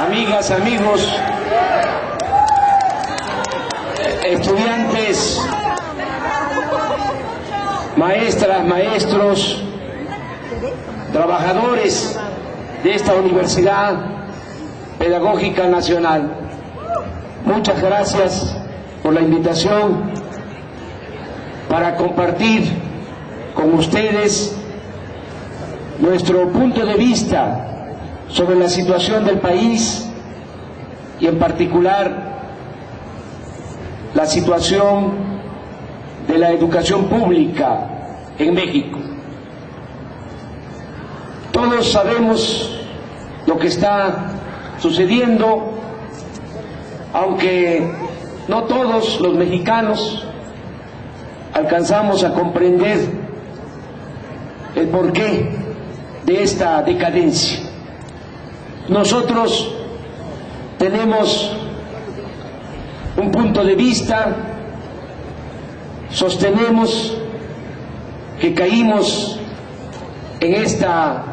amigas, amigos, estudiantes, maestras, maestros, trabajadores de esta Universidad Pedagógica Nacional. Muchas gracias por la invitación para compartir con ustedes nuestro punto de vista sobre la situación del país y en particular la situación de la educación pública en México. Todos sabemos lo que está sucediendo, aunque no todos los mexicanos alcanzamos a comprender el porqué de esta decadencia. Nosotros tenemos un punto de vista, sostenemos que caímos en esta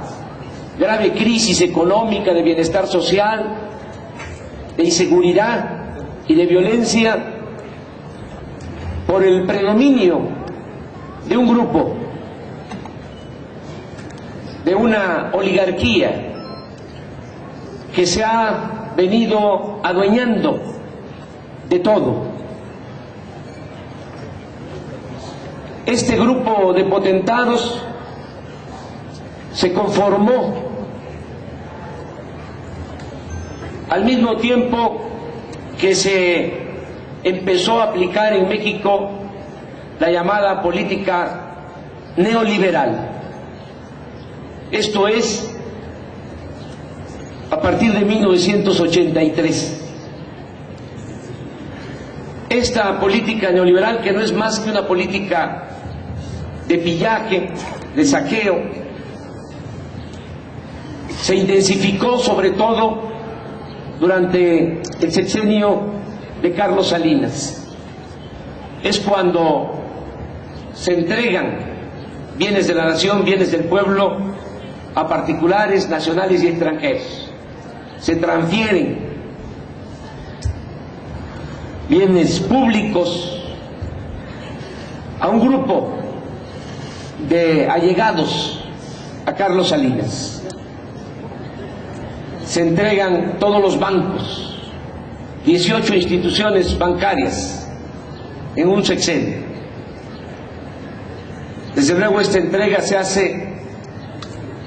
grave crisis económica, de bienestar social, de inseguridad y de violencia por el predominio de un grupo, de una oligarquía que se ha venido adueñando de todo. Este grupo de potentados se conformó al mismo tiempo que se empezó a aplicar en México la llamada política neoliberal. Esto es, a partir de 1983. Esta política neoliberal, que no es más que una política de pillaje, de saqueo, se intensificó sobre todo durante el sexenio de Carlos Salinas. Es cuando se entregan bienes de la nación, bienes del pueblo, a particulares, nacionales y extranjeros. Se transfieren bienes públicos a un grupo de allegados a Carlos Salinas. Se entregan todos los bancos, 18 instituciones bancarias en un sexenio. Desde luego esta entrega se hace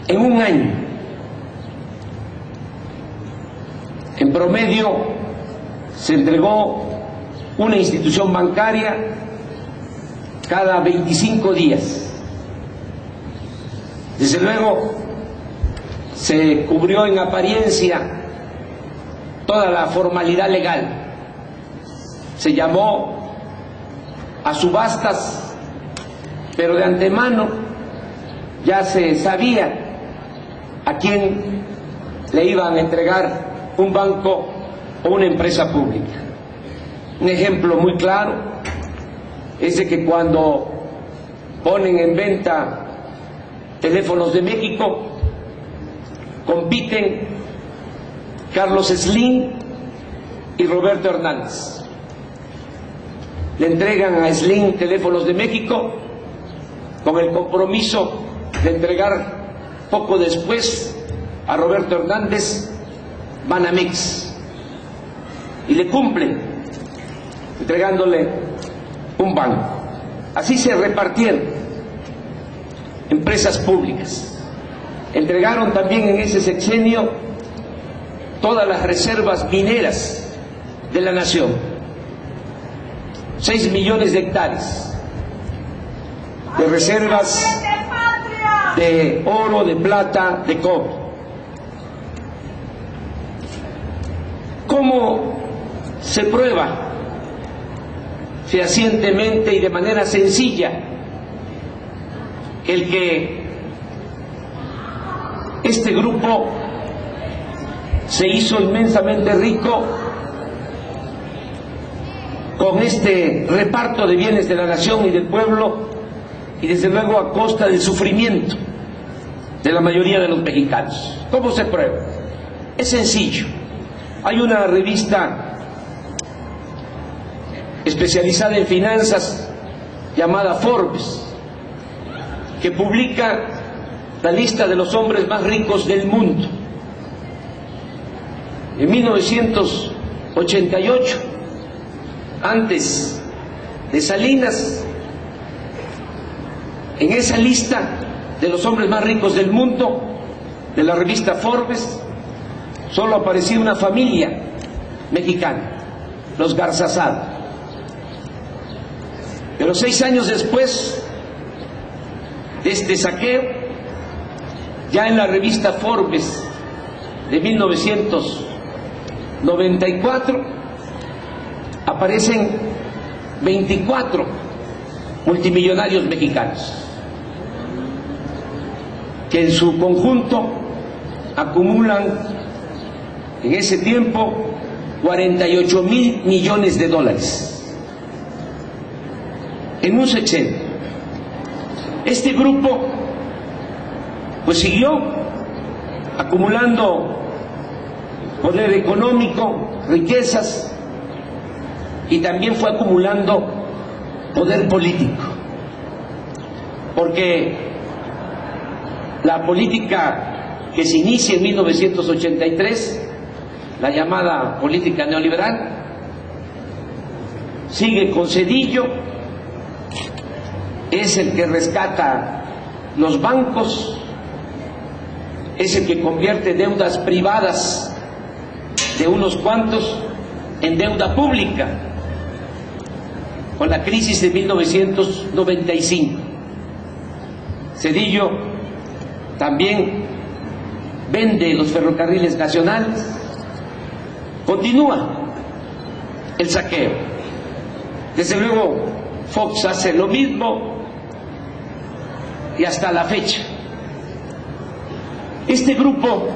en un año. En promedio se entregó una institución bancaria cada 25 días. Desde luego se cubrió en apariencia toda la formalidad legal. Se llamó a subastas, pero de antemano ya se sabía a quién le iban a entregar un banco o una empresa pública. Un ejemplo muy claro es de que cuando ponen en venta Teléfonos de México, compiten Carlos Slim y Roberto Hernández. Le entregan a Slim Teléfonos de México con el compromiso de entregar poco después a Roberto Hernández Banamex, y le cumplen entregándole un banco. Así se repartieron empresas públicas. Entregaron también en ese sexenio todas las reservas mineras de la nación, 6 millones de hectáreas de reservas de oro, de plata, de cobre. ¿Cómo se prueba fehacientemente y de manera sencilla el que este grupo se hizo inmensamente rico con este reparto de bienes de la nación y del pueblo, y desde luego a costa del sufrimiento de la mayoría de los mexicanos? ¿Cómo se prueba? Es sencillo. Hay una revista especializada en finanzas llamada Forbes, que publica la lista de los hombres más ricos del mundo. En 1988, antes de Salinas, en esa lista de los hombres más ricos del mundo, de la revista Forbes, solo aparecía una familia mexicana, los Garzazada. Pero 6 años después de este saqueo, ya en la revista Forbes de 1994, aparecen 24 multimillonarios mexicanos, que en su conjunto acumulan en ese tiempo 48,000 millones de dólares en un sexenio. Este grupo pues siguió acumulando poder económico, riquezas, y también fue acumulando poder político, porque la política que se inicia en 1983, la llamada política neoliberal, sigue con Zedillo, es el que rescata los bancos, es el que convierte deudas privadas de unos cuantos en deuda pública, con la crisis de 1995. Zedillo también vende los ferrocarriles nacionales, continúa el saqueo. Desde luego Fox hace lo mismo, y hasta la fecha este grupo,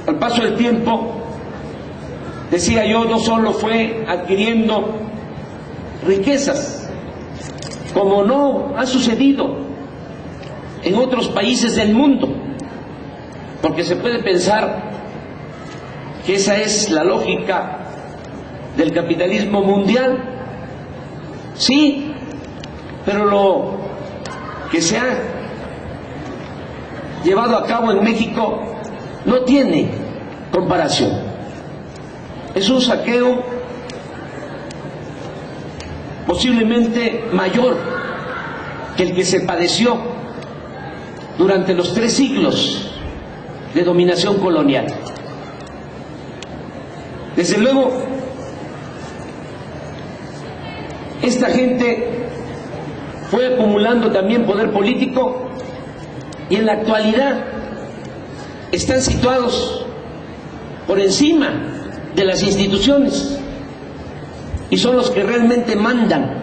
al paso del tiempo, decía yo, no solo fue adquiriendo riquezas, como no ha sucedido en otros países del mundo, porque se puede pensar que esa es la lógica del capitalismo mundial. Sí, pero lo que se ha llevado a cabo en México no tiene comparación. Es un saqueo posiblemente mayor que el que se padeció durante los 3 siglos de dominación colonial. Desde luego, esta gente fue acumulando también poder político, y en la actualidad están situados por encima de las instituciones y son los que realmente mandan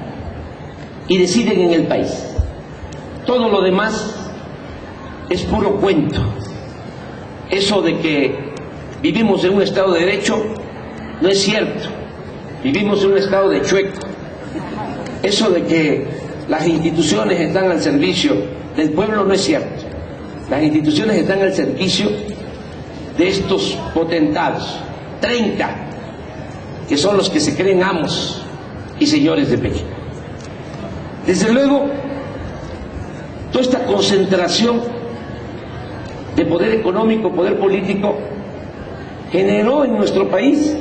y deciden en el país. Todo lo demás es puro cuento. Eso de que vivimos en un Estado de Derecho no es cierto. Vivimos en un Estado de chueco. Eso de que las instituciones están al servicio del pueblo no es cierto. Las instituciones están al servicio de estos potentados, 30, que son los que se creen amos y señores de México. Desde luego, toda esta concentración de poder económico, poder político, generó en nuestro país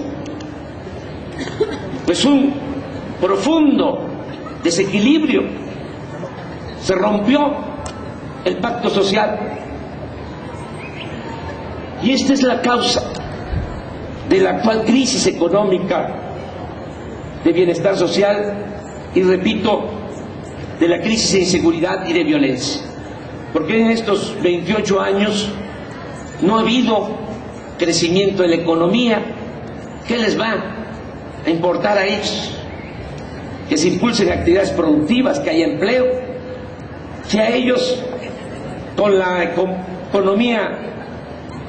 pues un profundo desequilibrio. Se rompió el pacto social, y esta es la causa de la actual crisis económica, de bienestar social y, repito, de la crisis de inseguridad y de violencia. Porque en estos 28 años no ha habido crecimiento de la economía. ¿Qué les va a importar a ellos? Que se impulsen actividades productivas, que haya empleo. Si a ellos, con la economía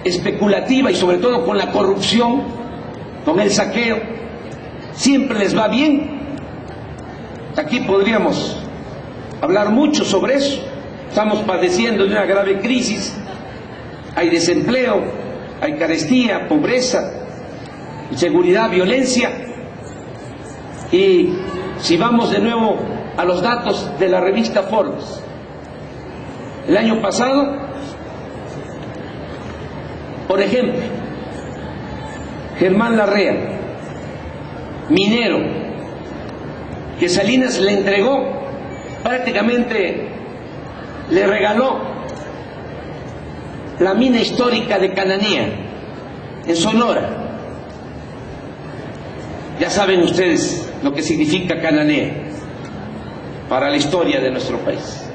especulativa y sobre todo con la corrupción, con el saqueo, siempre les va bien. Aquí podríamos hablar mucho sobre eso. Estamos padeciendo de una grave crisis, hay desempleo, hay carestía, pobreza, inseguridad, violencia. Y si vamos de nuevo a los datos de la revista Forbes, el año pasado, por ejemplo, Germán Larrea, minero, que Salinas le entregó, prácticamente le regaló la mina histórica de Cananea, en Sonora. Ya saben ustedes lo que significa Cananea para la historia de nuestro país,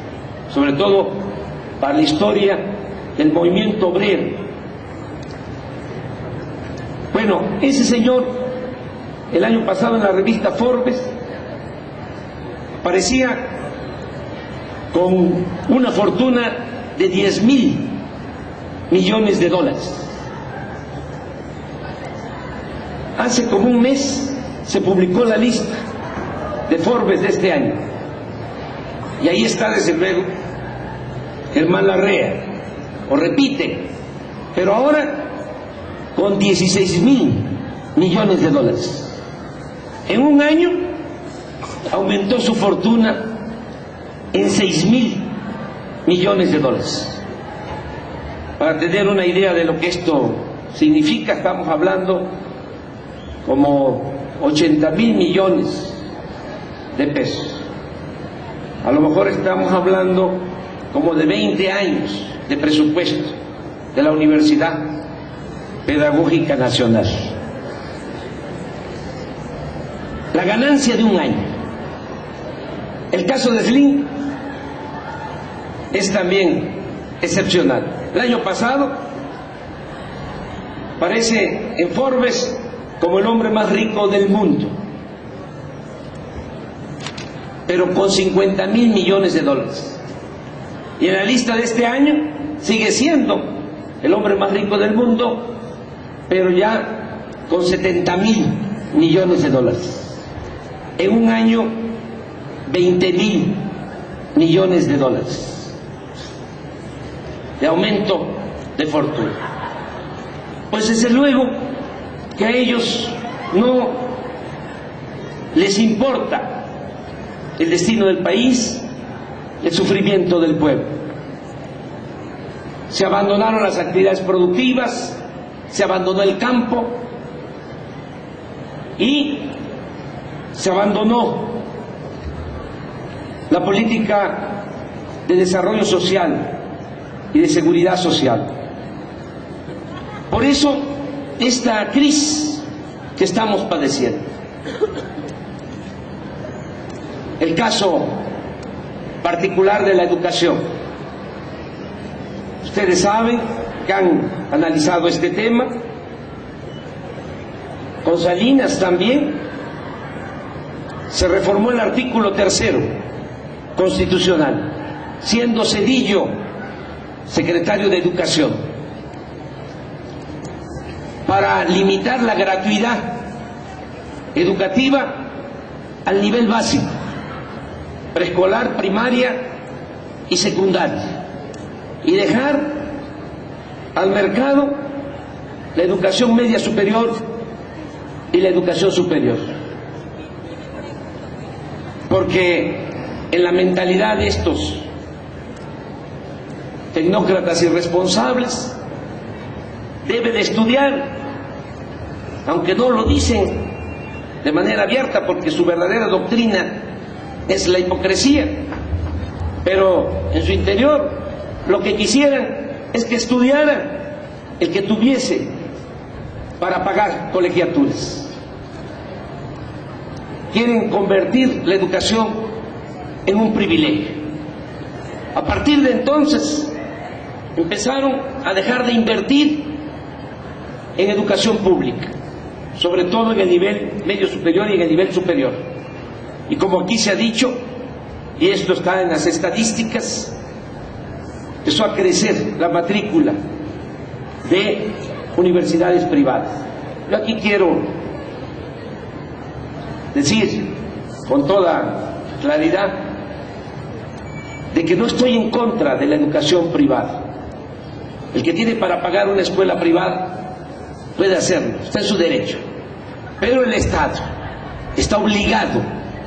sobre todo para la historia del movimiento obrero. Bueno, ese señor, el año pasado en la revista Forbes, aparecía con una fortuna de 10.000 millones de dólares. Hace como un mes se publicó la lista de Forbes de este año, y ahí está desde luego Germán Larrea, o repite, pero ahora con 16.000 millones de dólares. En un año aumentó su fortuna en 6.000 millones de dólares. Para tener una idea de lo que esto significa, estamos hablando como 80.000 millones de pesos. A lo mejor estamos hablando como de 20 años de presupuesto de la Universidad Pedagógica Nacional. La ganancia de un año. El caso de Slim es también excepcional. El año pasado aparece en Forbes como el hombre más rico del mundo, pero con 50.000 millones de dólares. Y en la lista de este año sigue siendo el hombre más rico del mundo, pero ya con 70.000 millones de dólares. En un año, 20.000 millones de dólares de aumento de fortuna. Pues desde luego que a ellos no les importa el destino del país, el sufrimiento del pueblo. Se abandonaron las actividades productivas, se abandonó el campo y se abandonó la política de desarrollo social y de seguridad social. Por eso, esta crisis que estamos padeciendo. El caso particular de la educación. Ustedes saben que han analizado este tema. Con Salinas también se reformó el artículo 3 constitucional, siendo Zedillo secretario de Educación, para limitar la gratuidad educativa al nivel básico, preescolar, primaria y secundaria, y dejar al mercado la educación media superior y la educación superior. Porque en la mentalidad de estos tecnócratas irresponsables debe de estudiar, aunque no lo dicen de manera abierta porque su verdadera doctrina es la hipocresía, pero en su interior lo que quisieran es que estudiara el que tuviese para pagar colegiaturas. Quieren convertir la educación en un privilegio. A partir de entonces empezaron a dejar de invertir en educación pública, sobre todo en el nivel medio superior y en el nivel superior. Y como aquí se ha dicho, y esto está en las estadísticas, empezó a crecer la matrícula de universidades privadas. Yo aquí quiero decir con toda claridad de que no estoy en contra de la educación privada. El que tiene para pagar una escuela privada puede hacerlo, está en su derecho. Pero el Estado está obligado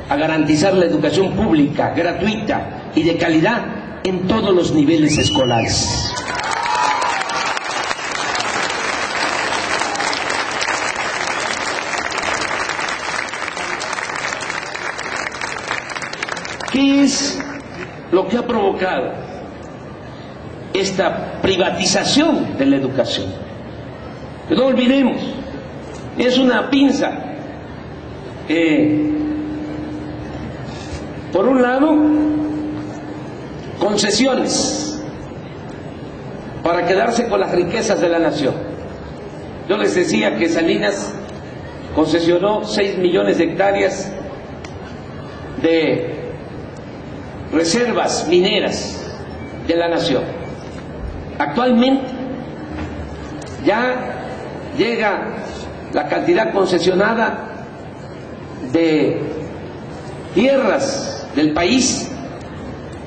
a garantizar la educación pública, gratuita y de calidad en todos los niveles escolares. ¿Qué es lo que ha provocado esta privatización de la educación? Que no olvidemos, es una pinza. Por un lado, concesiones para quedarse con las riquezas de la nación. Yo les decía que Salinas concesionó 6 millones de hectáreas de reservas mineras de la nación. Actualmente ya llega la cantidad concesionada de tierras del país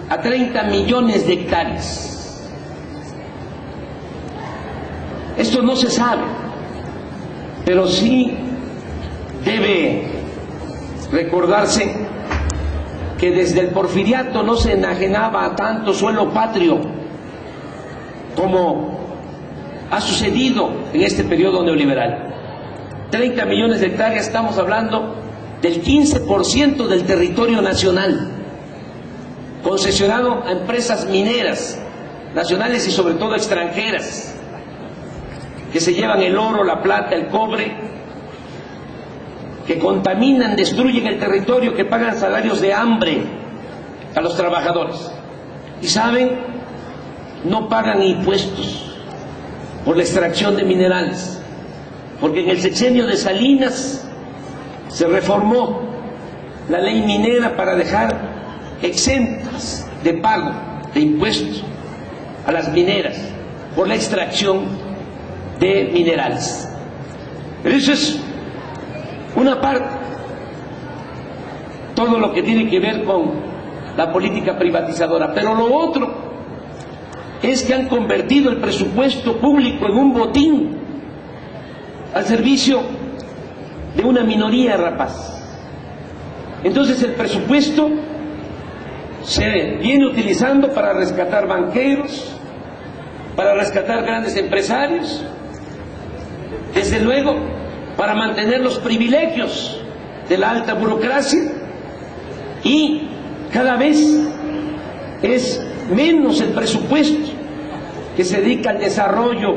a 30 millones de hectáreas. Esto no se sabe, pero sí debe recordarse que desde el porfiriato no se enajenaba a tanto suelo patrio como ha sucedido en este periodo neoliberal. 30 millones de hectáreas, estamos hablando del 15% del territorio nacional, concesionado a empresas mineras, nacionales y sobre todo extranjeras, que se llevan el oro, la plata, el cobre, que contaminan, destruyen el territorio, que pagan salarios de hambre a los trabajadores. Y saben, no pagan impuestos por la extracción de minerales, porque en el sexenio de Salinas se reformó la ley minera para dejar exentas de pago de impuestos a las mineras por la extracción de minerales. Pero eso es una parte, todo lo que tiene que ver con la política privatizadora. Pero lo otro es que han convertido el presupuesto público en un botín al servicio de una minoría rapaz. Entonces el presupuesto se viene utilizando para rescatar banqueros, para rescatar grandes empresarios, desde luego para mantener los privilegios de la alta burocracia, y cada vez es menos el presupuesto que se dedica al desarrollo,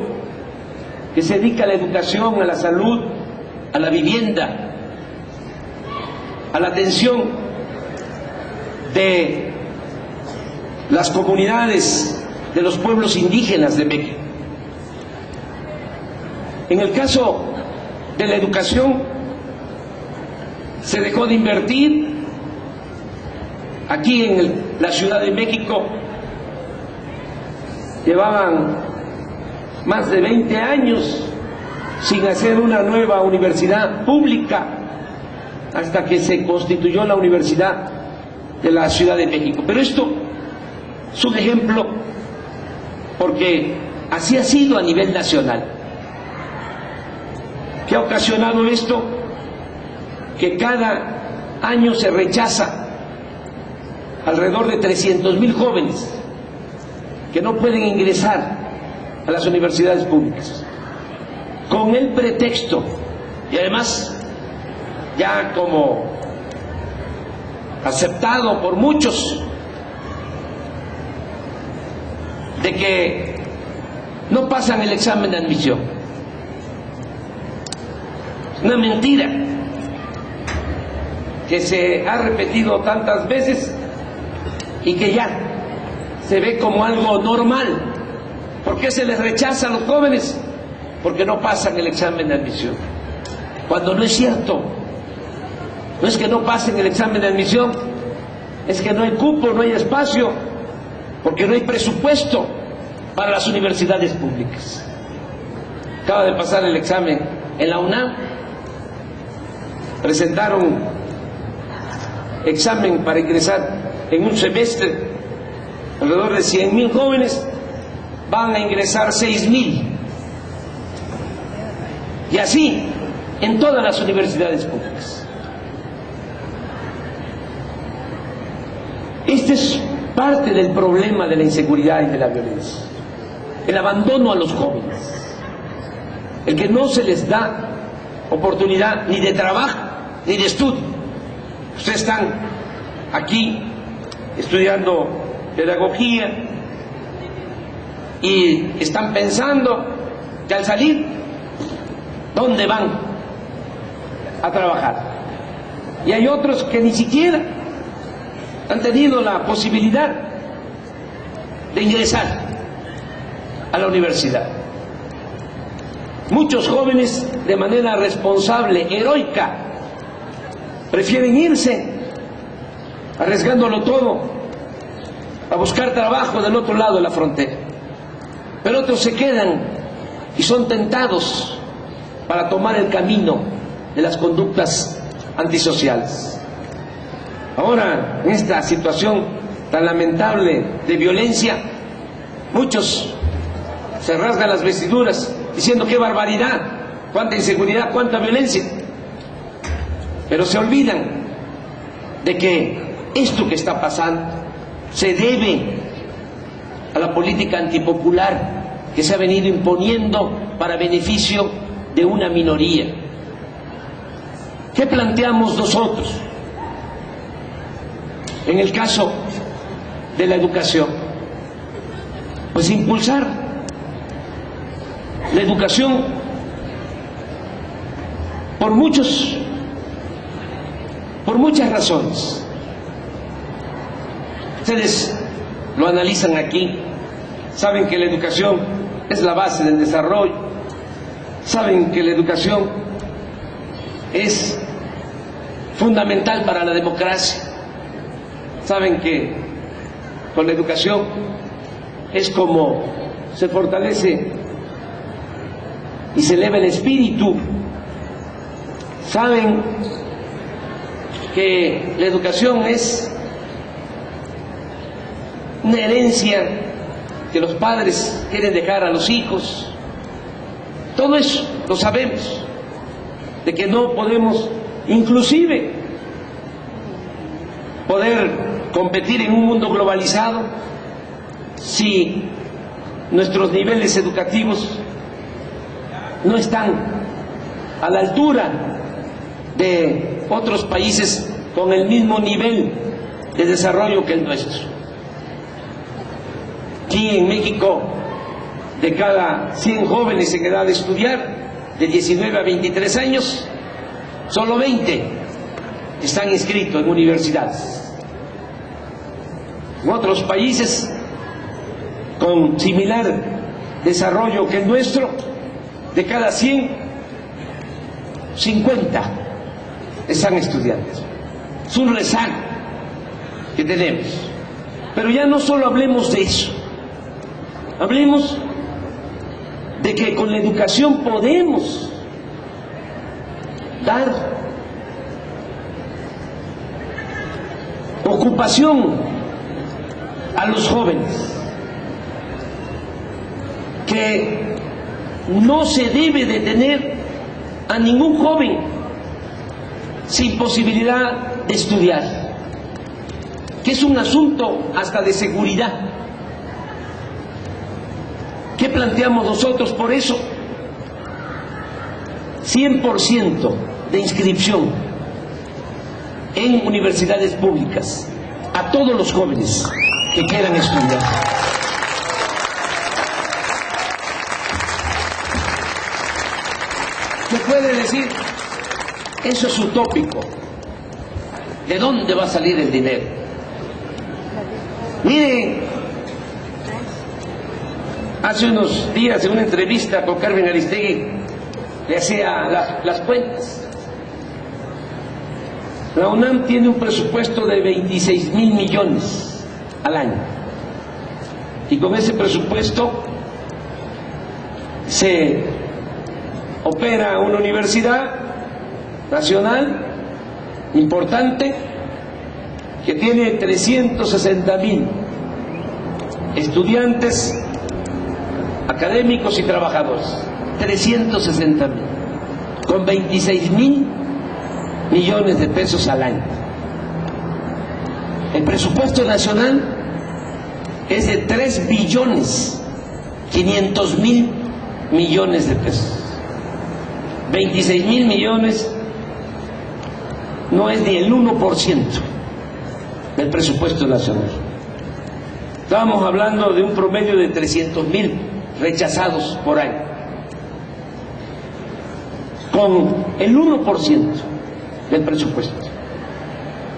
que se dedica a la educación, a la salud, a la vivienda, a la atención de las comunidades de los pueblos indígenas de México. En el caso de la educación, se dejó de invertir. Aquí en la Ciudad de México llevaban más de 20 años sin hacer una nueva universidad pública, hasta que se constituyó la Universidad de la Ciudad de México. Pero esto es un ejemplo, porque así ha sido a nivel nacional. ¿Qué ha ocasionado esto? Que cada año se rechaza alrededor de 300,000 jóvenes que no pueden ingresar a las universidades públicas, con el pretexto, y además ya como aceptado por muchos, de que no pasan el examen de admisión. Una mentira que se ha repetido tantas veces y que ya se ve como algo normal. ¿Por qué se les rechaza a los jóvenes? Porque no pasan el examen de admisión. Cuando no es cierto. No es que no pasen el examen de admisión, es que no hay cupo, no hay espacio, porque no hay presupuesto para las universidades públicas. Acaba de pasar el examen en la UNAM, presentaron examen para ingresar en un semestre, alrededor de 100,000 jóvenes, van a ingresar 6,000. Y así en todas las universidades públicas. Este es parte del problema de la inseguridad y de la violencia, el abandono a los jóvenes, el que no se les da oportunidad ni de trabajo ni de estudio. Ustedes están aquí estudiando pedagogía y están pensando que al salir, ¿dónde van a trabajar? Y hay otros que ni siquiera han tenido la posibilidad de ingresar a la universidad. Muchos jóvenes, de manera responsable, heroica, prefieren irse arriesgándolo todo a buscar trabajo del otro lado de la frontera, pero otros se quedan y son tentados para tomar el camino de las conductas antisociales. Ahora, en esta situación tan lamentable de violencia, muchos se rasgan las vestiduras diciendo qué barbaridad, cuánta inseguridad, cuánta violencia, pero se olvidan de que esto que está pasando se debe a la política antipopular que se ha venido imponiendo para beneficio de una minoría. ¿Qué planteamos nosotros en el caso de la educación? Pues impulsar la educación por muchas razones. Ustedes lo analizan aquí, saben que la educación es la base del desarrollo, saben que la educación es fundamental para la democracia, saben que con la educación es como se fortalece y se eleva el espíritu, saben que la educación es una herencia que los padres quieren dejar a los hijos. Todo eso lo sabemos, de que no podemos inclusive poder competir en un mundo globalizado si nuestros niveles educativos no están a la altura de otros países con el mismo nivel de desarrollo que el nuestro. Aquí en México, de cada 100 jóvenes en edad de estudiar, de 19 a 23 años, solo 20 están inscritos en universidades. En otros países con similar desarrollo que el nuestro, de cada 100, 50 están estudiando. Es un rezago que tenemos. Pero ya no solo hablemos de eso, hablemos de que con la educación podemos dar ocupación a los jóvenes, que no se debe detener a ningún joven sin posibilidad de estudiar, que es un asunto hasta de seguridad. ¿Qué planteamos nosotros por eso? 100% de inscripción en universidades públicas a todos los jóvenes que quieran estudiar. ¿Se puede decir? Eso es utópico. ¿De dónde va a salir el dinero? Miren, hace unos días en una entrevista con Carmen Aristegui le hacía las cuentas. La UNAM tiene un presupuesto de 26,000 millones al año, y con ese presupuesto se opera una universidad nacional importante que tiene 360,000 estudiantes, académicos y trabajadores. 360,000. con 26.000 millones de pesos al año. El presupuesto nacional es de 3.500.000 millones de pesos. 26.000 millones no es ni el 1% del presupuesto nacional. Estábamos hablando de un promedio de 300.000 rechazados por año. Con el 1% del presupuesto.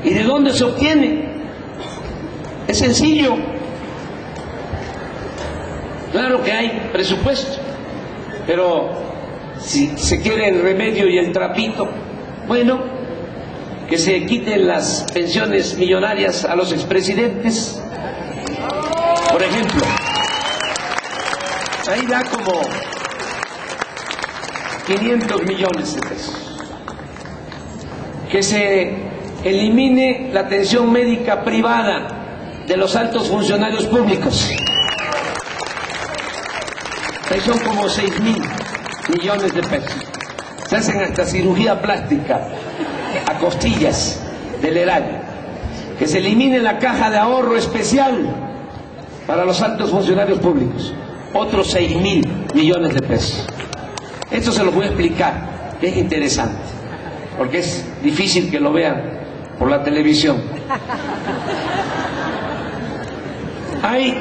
¿Y de dónde se obtiene? Es sencillo. Claro que hay presupuesto, pero si se quiere el remedio y el trapito, bueno, que se quiten las pensiones millonarias a los expresidentes, por ejemplo. Ahí da como 500 millones de pesos. Que se elimine la atención médica privada de los altos funcionarios públicos. Ahí son como 6.000 millones de pesos. Se hacen hasta cirugía plástica a costillas del erario. Que se elimine la caja de ahorro especial para los altos funcionarios públicos. Otros 6.000 millones de pesos. Esto se lo voy a explicar, que es interesante, porque es difícil que lo vean por la televisión. Hay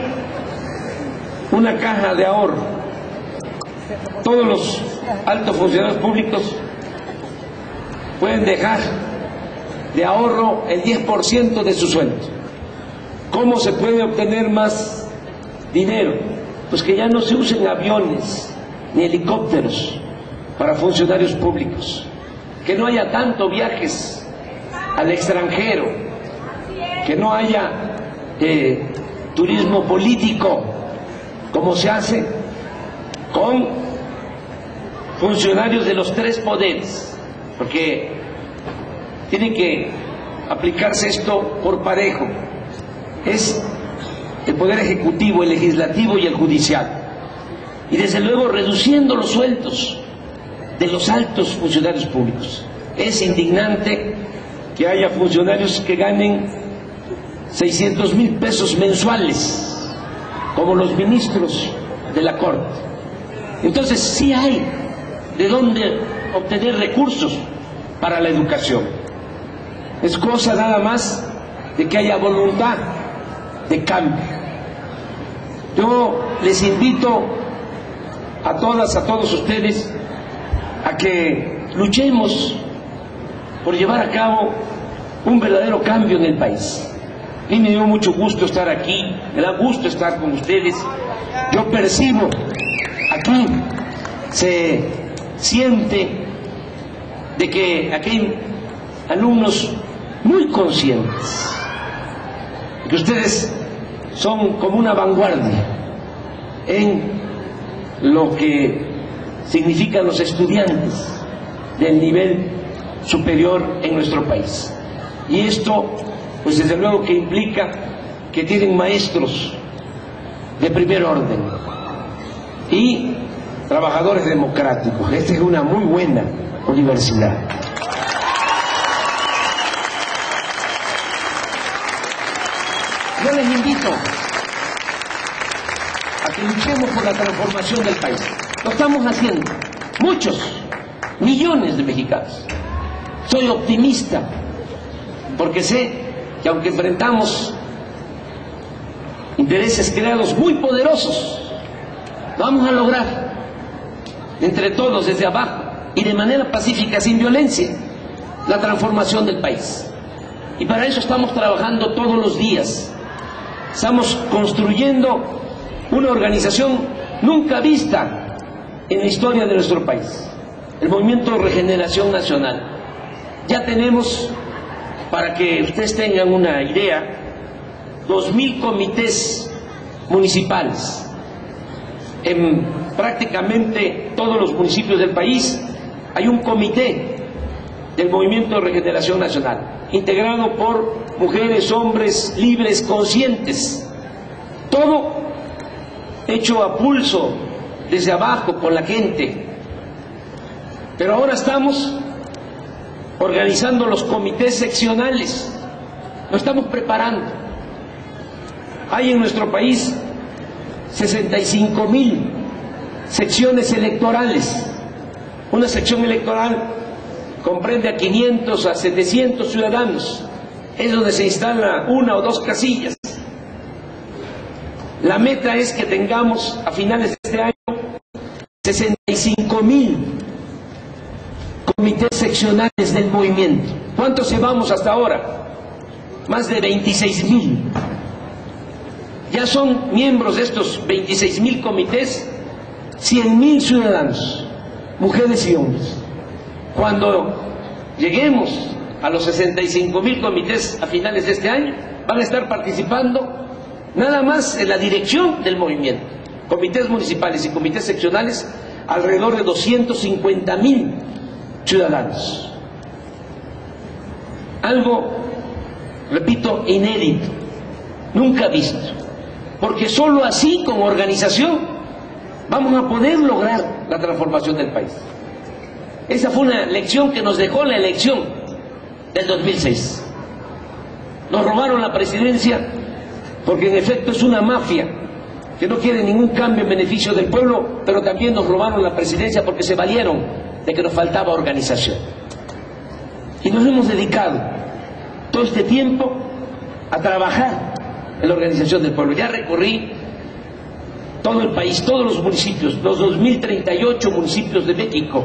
una caja de ahorro. Todos los altos funcionarios públicos pueden dejar de ahorro el 10% de su sueldo. ¿Cómo se puede obtener más dinero? Pues que ya no se usen aviones ni helicópteros para funcionarios públicos, que no haya tanto viajes al extranjero, que no haya turismo político como se hace con funcionarios de los tres poderes, porque tiene que aplicarse esto por parejo. Es el poder ejecutivo, el legislativo y el judicial. Y desde luego reduciendo los sueldos de los altos funcionarios públicos. Es indignante que haya funcionarios que ganen 600.000 pesos mensuales, como los ministros de la Corte. Entonces sí hay de dónde obtener recursos para la educación. Es cosa nada más de que haya voluntad de cambio. Yo les invito a todas, a todos ustedes, a que luchemos por llevar a cabo un verdadero cambio en el país. A mí me dio mucho gusto estar aquí, me da gusto estar con ustedes. Yo percibo aquí, se siente de que aquí hay alumnos muy conscientes, que ustedes son como una vanguardia en lo que significan los estudiantes del nivel superior en nuestro país. Y esto, pues desde luego que implica que tienen maestros de primer orden y trabajadores democráticos. Esta es una muy buena universidad. Yo les invito a que luchemos por la transformación del país. Lo estamos haciendo, muchos, millones de mexicanos. Soy optimista, porque sé que aunque enfrentamos intereses creados muy poderosos, vamos a lograr, entre todos, desde abajo, y de manera pacífica, sin violencia, la transformación del país. Y para eso estamos trabajando todos los días. Estamos construyendo una organización nunca vista en la historia de nuestro país, el Movimiento Regeneración Nacional. Ya tenemos, para que ustedes tengan una idea, 2.000 comités municipales en prácticamente todos los municipios del país. Hay un comité del Movimiento de Regeneración Nacional, integrado por mujeres, hombres libres, conscientes, todo hecho a pulso, desde abajo, con la gente, Pero ahora estamos organizando los comités seccionales, lo estamos preparando. Hay en nuestro país 65.000 secciones electorales. Una sección electoral comprende a 500 a 700 ciudadanos. Es donde se instala una o dos casillas. La meta es que tengamos a finales de este año 65.000 comités seccionales del movimiento. ¿Cuántos llevamos hasta ahora? Más de 26.000. Ya son miembros de estos 26.000 comités 100.000 ciudadanos, mujeres y hombres. Cuando lleguemos a los 65.000 comités a finales de este año, van a estar participando nada más en la dirección del movimiento, comités municipales y comités seccionales, alrededor de 250.000 ciudadanos. Algo, repito, inédito, nunca visto, porque solo así, con organización, vamos a poder lograr la transformación del país. Esa fue una lección que nos dejó la elección del 2006. Nos robaron la presidencia porque en efecto es una mafia que no quiere ningún cambio en beneficio del pueblo, pero también nos robaron la presidencia porque se valieron de que nos faltaba organización. Y nos hemos dedicado todo este tiempo a trabajar en la organización del pueblo. Ya recorrí todo el país, todos los municipios, los 2.038 municipios de México,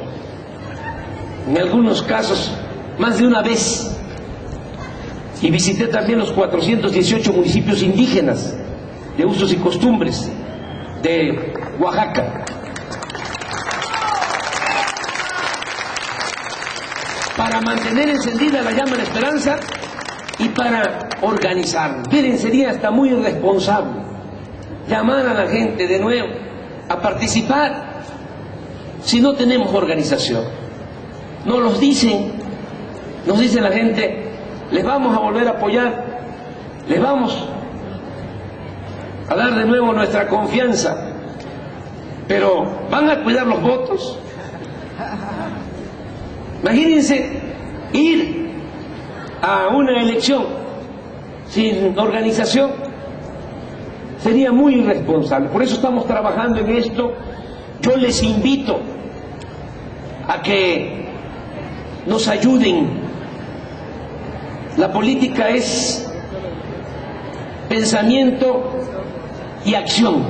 en algunos casos más de una vez, y visité también los 418 municipios indígenas de usos y costumbres de Oaxaca, para mantener encendida la llama de la esperanza y para organizarnos. Miren, sería hasta muy irresponsable llamar a la gente de nuevo a participar si no tenemos organización. Nos dice la gente: les vamos a volver a apoyar, les vamos a dar de nuevo nuestra confianza, pero ¿van a cuidar los votos? Imagínense ir a una elección sin organización, sería muy irresponsable. Por eso estamos trabajando en esto. Yo les invito a que nos ayuden. La política es pensamiento y acción,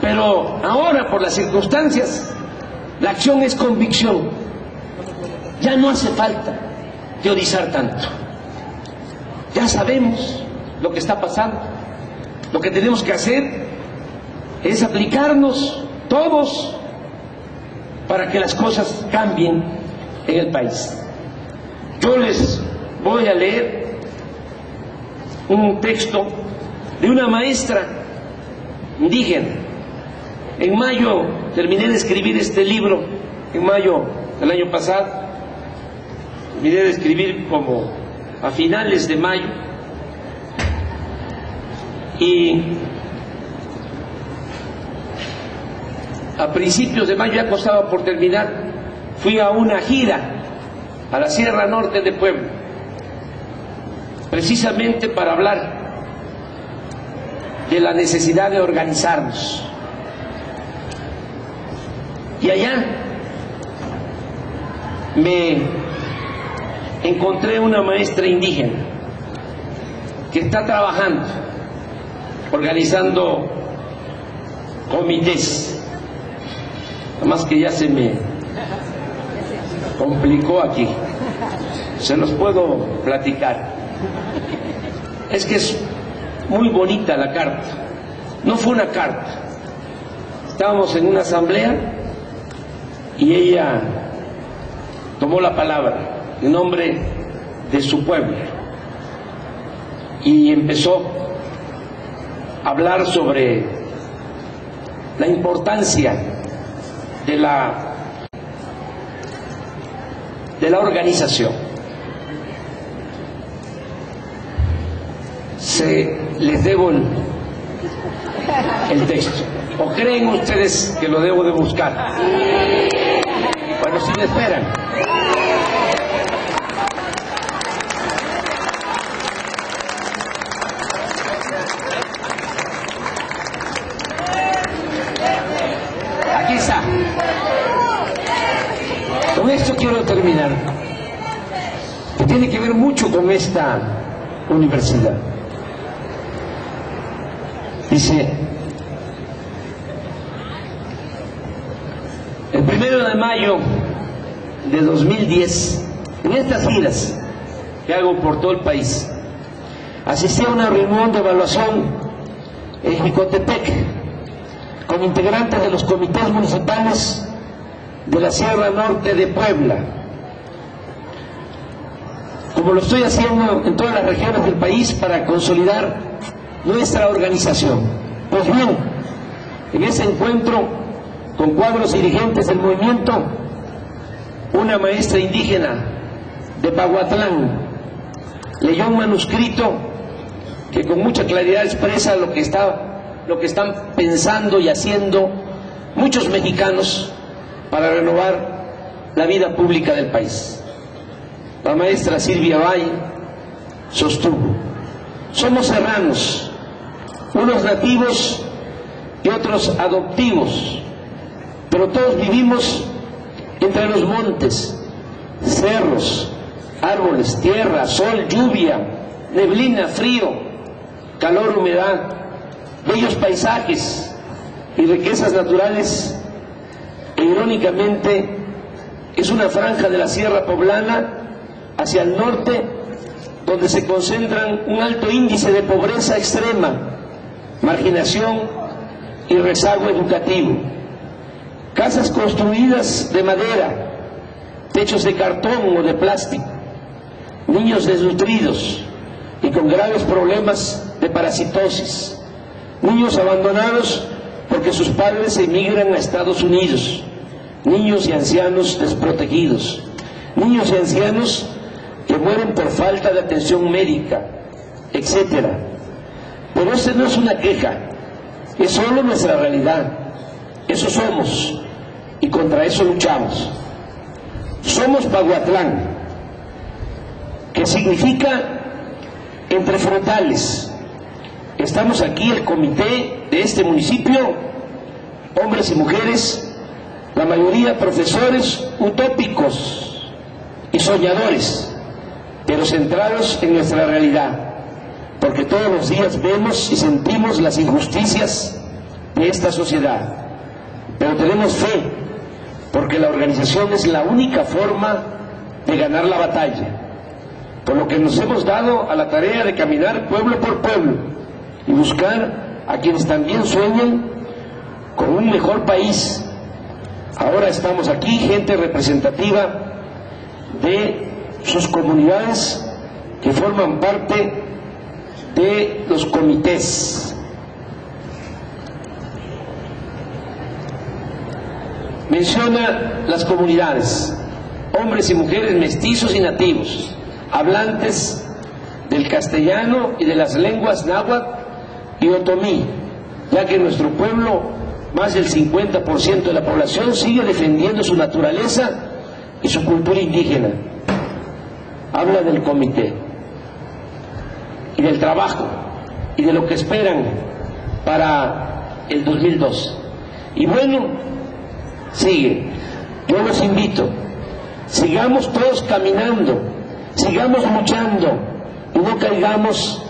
pero ahora, por las circunstancias, la acción es convicción. Ya no hace falta teorizar tanto. Ya sabemos lo que está pasando. Lo que tenemos que hacer es aplicarnos todos para que las cosas cambien en el país. Yo les voy a leer un texto de una maestra indígena. En mayo terminé de escribir este libro, en mayo del año pasado. Terminé de escribir como a finales de mayo. Y a principios de mayo, ya costaba por terminar, fui a una gira a la Sierra Norte de Puebla, precisamente para hablar de la necesidad de organizarnos. Y allá me encontré una maestra indígena que está trabajando, organizando comités. Nada más que ya se me complicó aquí. Se los puedo platicar. Es que es muy bonita la carta. No fue una carta. Estábamos en una asamblea y ella tomó la palabra en nombre de su pueblo y empezó a hablar sobre la importancia de la organización. Les debo el texto. ¿O creen ustedes que lo debo de buscar? los que me esperan. Aquí está. Con esto quiero terminar, que tiene que ver mucho con esta universidad. Dice: el 1 de mayo de 2010, en estas giras que hago por todo el país, asistí a una reunión de evaluación en Jicotepec con integrantes de los comités municipales de la Sierra Norte de Puebla, como lo estoy haciendo en todas las regiones del país para consolidar nuestra organización. Pues bien, en ese encuentro con cuadros dirigentes del movimiento, una maestra indígena de Pahuatlán leyó un manuscrito que con mucha claridad expresa lo que están pensando y haciendo muchos mexicanos para renovar la vida pública del país. La maestra Silvia Bay sostuvo: somos serranos, unos nativos y otros adoptivos, pero todos vivimos entre los montes, cerros, árboles, tierra, sol, lluvia, neblina, frío, calor, humedad, bellos paisajes y riquezas naturales. E irónicamente es una franja de la Sierra Poblana hacia el norte donde se concentran un alto índice de pobreza extrema, marginación y rezago educativo. Casas construidas de madera, techos de cartón o de plástico, niños desnutridos y con graves problemas de parasitosis, niños abandonados porque sus padres emigran a Estados Unidos, niños y ancianos desprotegidos, niños y ancianos que mueren por falta de atención médica, etc. Pero esta no es una queja, es solo nuestra realidad. Eso somos y contra eso luchamos. Somos Pahuatlán, que significa entre frontales. Estamos aquí, el comité de este municipio, hombres y mujeres, la mayoría profesores utópicos y soñadores, pero centrados en nuestra realidad, porque todos los días vemos y sentimos las injusticias de esta sociedad. Pero tenemos fe, porque la organización es la única forma de ganar la batalla, por lo que nos hemos dado a la tarea de caminar pueblo por pueblo y buscar a quienes también sueñan con un mejor país. Ahora estamos aquí, gente representativa de sus comunidades que forman parte de los comités. Menciona las comunidades, hombres y mujeres mestizos y nativos, hablantes del castellano y de las lenguas náhuatl y otomí, ya que en nuestro pueblo más del 50% de la población sigue defendiendo su naturaleza y su cultura indígena. Habla del comité y del trabajo y de lo que esperan para el 2002. Y bueno, sigue. Yo los invito, sigamos todos caminando, sigamos luchando y no caigamos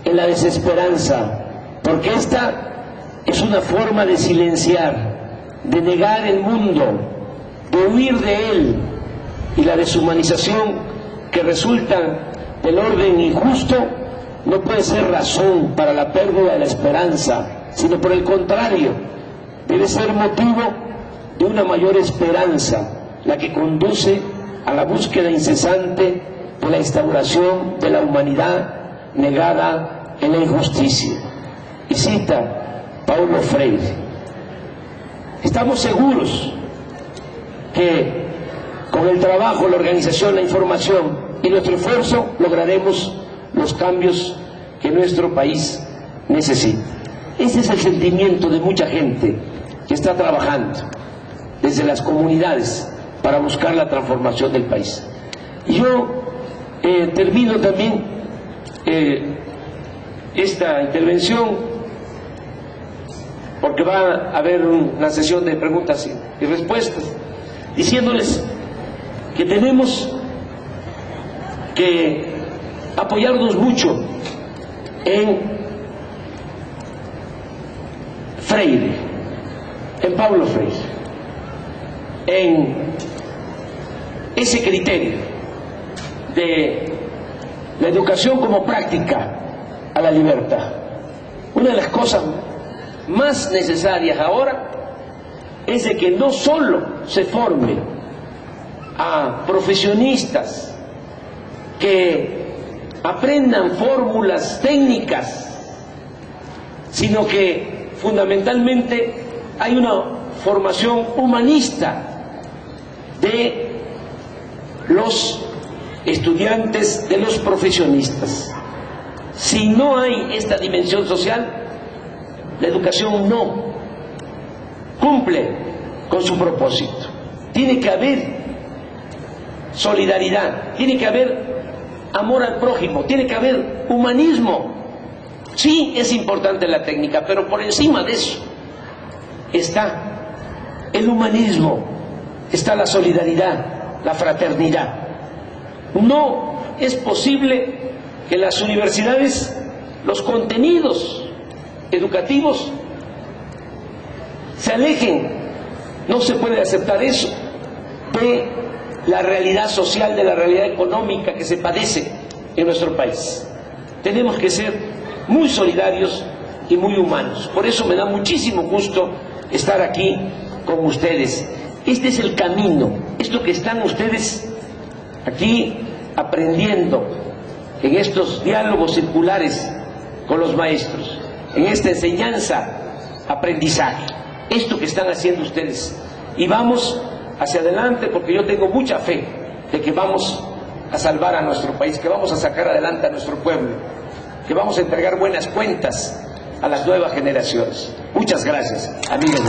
en la desesperanza, porque esta es una forma de silenciar, de negar el mundo, de huir de él, y la deshumanización que resulta del orden injusto no puede ser razón para la pérdida de la esperanza, sino por el contrario, debe ser motivo de una mayor esperanza, la que conduce a la búsqueda incesante de la instauración de la humanidad negada en la injusticia. Y cita Paulo Freire: estamos seguros que con el trabajo, la organización, la información y nuestro esfuerzo lograremos los cambios que nuestro país necesita. Ese es el sentimiento de mucha gente que está trabajando desde las comunidades para buscar la transformación del país. Y yo termino también esta intervención, porque va a haber una sesión de preguntas y respuestas, diciéndoles que tenemos que apoyarnos mucho en Freire, en Paulo Freire, en ese criterio de la educación como práctica a la libertad. Una de las cosas más necesarias ahora es de que no solo se forme a profesionistas que aprendan fórmulas técnicas, sino que fundamentalmente hay una formación humanista de los estudiantes, de los profesionistas. Si no hay esta dimensión social, la educación no cumple con su propósito. Tiene que haber solidaridad, tiene que haber amor al prójimo, tiene que haber humanismo. Sí, es importante la técnica, pero por encima de eso está el humanismo, está la solidaridad, la fraternidad. No es posible que las universidades, los contenidos educativos se alejen. No se puede aceptar eso de la realidad social, de la realidad económica que se padece en nuestro país. Tenemos que ser muy solidarios y muy humanos. Por eso me da muchísimo gusto estar aquí con ustedes. Este es el camino, esto que están ustedes aquí aprendiendo en estos diálogos circulares con los maestros, en esta enseñanza-aprendizaje, esto que están haciendo ustedes. Y vamos hacia adelante, porque yo tengo mucha fe de que vamos a salvar a nuestro país, que vamos a sacar adelante a nuestro pueblo, que vamos a entregar buenas cuentas a las nuevas generaciones. Muchas gracias, amigos.